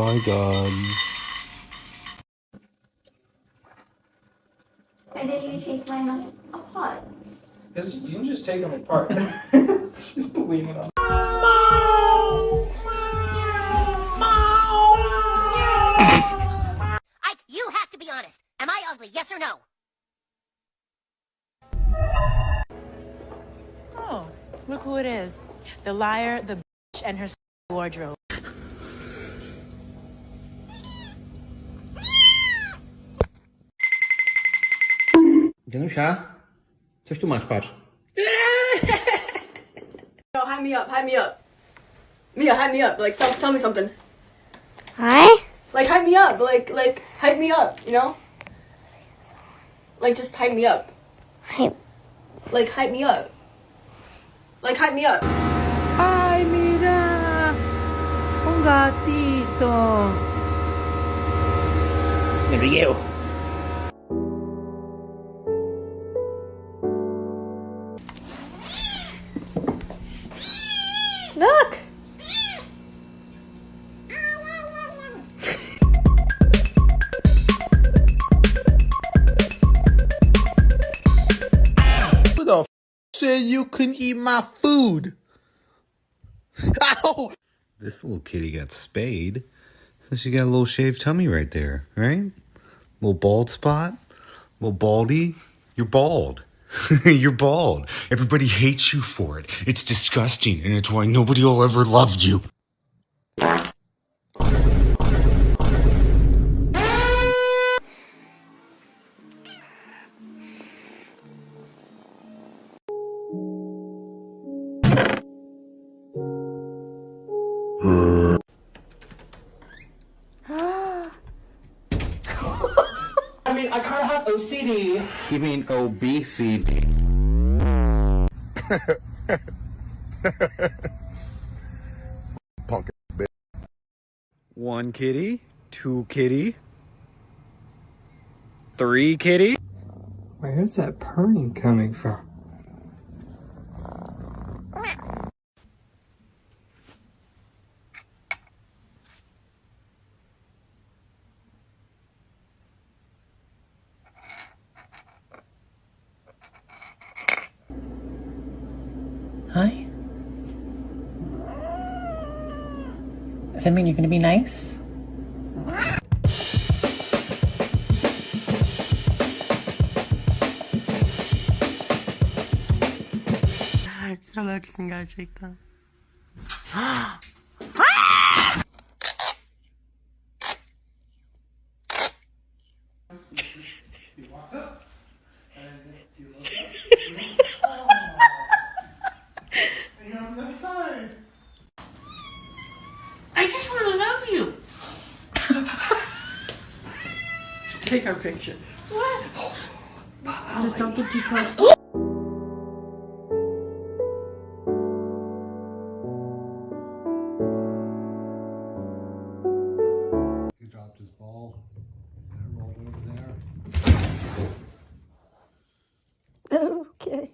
my god. Why did you take mine apart? Because you can just take them apart. Just leave it on. You have to be honest. Am I ugly? Yes or no? Oh, look who it is. The liar, the bitch, and her wardrobe. Janusza, coś tu masz, patrz. No, hype me up, hype me up. Mia, hype me up. Like, tell me something. Hi? Like, hype me up. Like, hype me up, you know? Like, just hype me up. Hype. Like, hype me up. Like, hype me up. Ay, mira, un gatito. Rio. Look! Who the said you couldn't eat my food? Ow! This little kitty got spayed, so she got a little shaved tummy right there, right? Little bald spot, little baldy. You're bald. You're bald. Everybody hates you for it. It's disgusting, and it's why nobody will ever love you. I mean, I kind of have OCD. You mean obesity? Punk bitch. 1 kitty, 2 kitty, 3 kitty. Where's that purring coming from? Hi? Does that mean you're gonna be nice? Sana öksün gerçekten. I just want to love you. Take our picture. What? Just don't get too close. He dropped his ball and it rolled over there. Okay.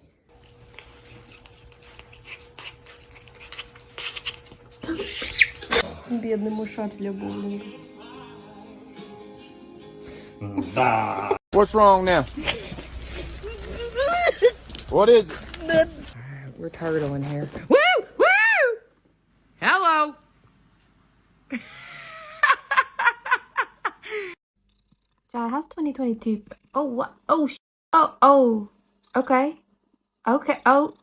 Бедный мушат для боулинга. What's wrong now? What is it? We're turtle in here. Woo! Woo! Hello! John, how's 2022? Oh, what? Oh, oh, oh. Okay. Okay. Oh,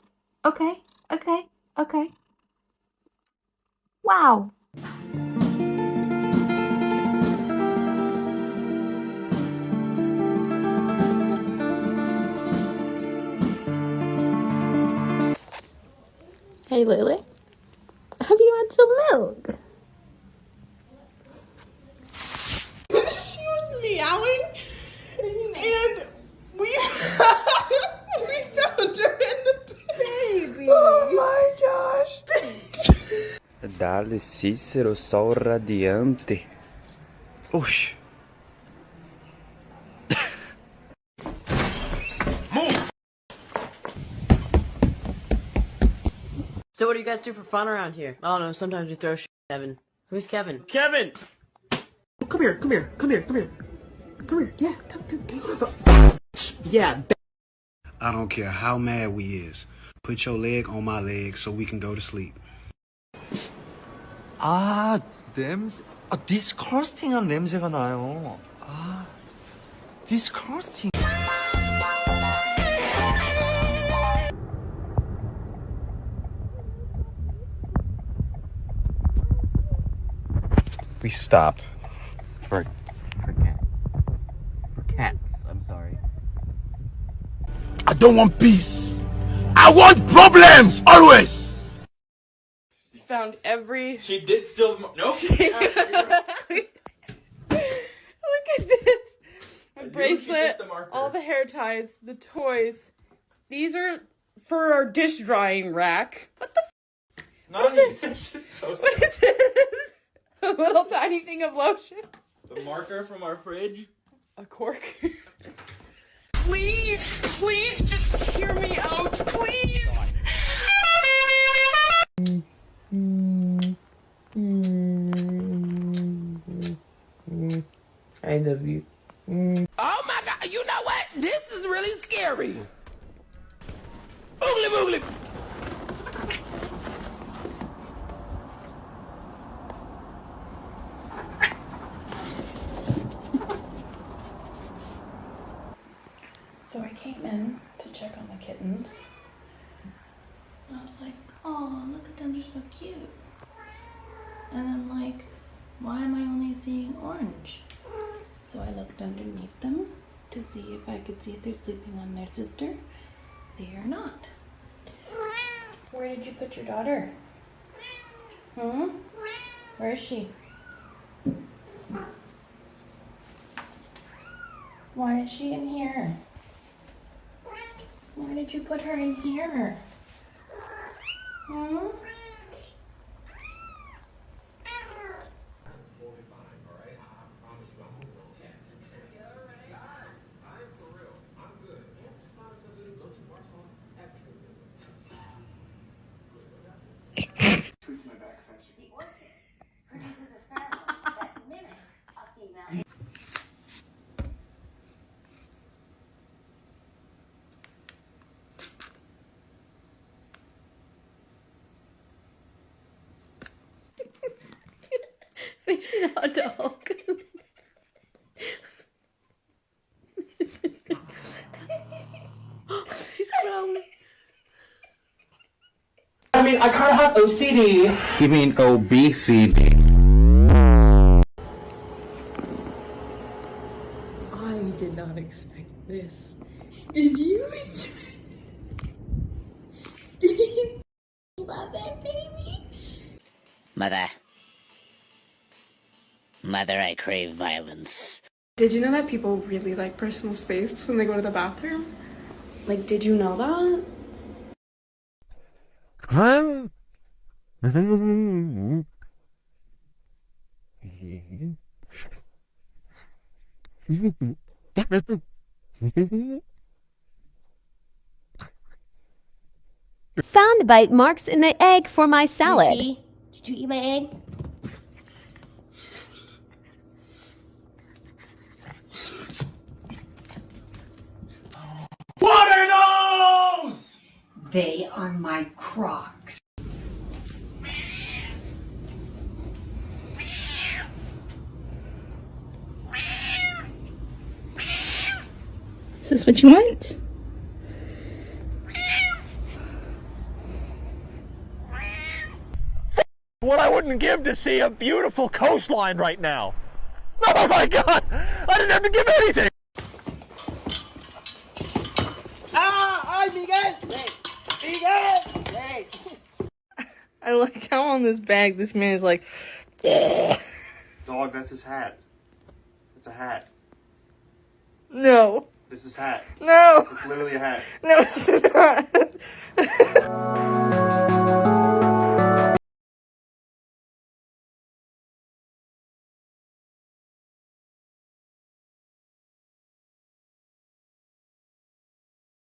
okay. Okay. Okay. Wow. Hey, Lily. Have you had some milk? She was meowing, and we we found her in the baby. Oh my gosh! Dale Cícero, sol radiante. Oxi. So what do you guys do for fun around here? I don't know. Sometimes we throw shit at Kevin. Who's Kevin? Kevin! come here, come here, come here, come here. Come here, yeah, come. Yeah. I don't care how mad we is. Put your leg on my leg so we can go to sleep. 아, 냄새. 아, 디스커스팅한 냄새가 나요. 아, 디스커스팅. We stopped for Cats, I'm sorry. I don't want peace. I want problems always. You found every. She did still. Nope. Look at this. A bracelet, all the hair ties, the toys. These are for our dish drying rack. What the f? What is this? So what is this? A little tiny thing of lotion. The marker from our fridge. A cork. Please, please just hear me out, please. I love you. Oh my god, you know what? This is really scary. Oogly boogly. So I came in to check on the kittens. And I was like, oh, look at them, they're so cute. And I'm like, why am I only seeing orange? So I looked underneath them to see if I could see if they're sleeping on their sister. They are not. Where did you put your daughter? Where is she? Why is she in here? Why did you put her in here? Fishing hot dog. She's growling. I mean, I kind of have OCD. You mean obesity? I did not expect this. Did you expect? Did you love that baby? Mother, I crave violence. Did you know that people really like personal space when they go to the bathroom? Like, did you know that? Found bite marks in the egg for my salad. See? Did you eat my egg? What are those? They are my Crocs. Is this what you want? What I wouldn't give to see a beautiful coastline right now. Oh my god! I didn't have to give anything! ¡Ay, Miguel! ¡Miguel! Hey. I like how on this bag this man is like. Dog, that's his hat. It's a hat. No. It's his hat. No. It's literally a hat. No, it's not.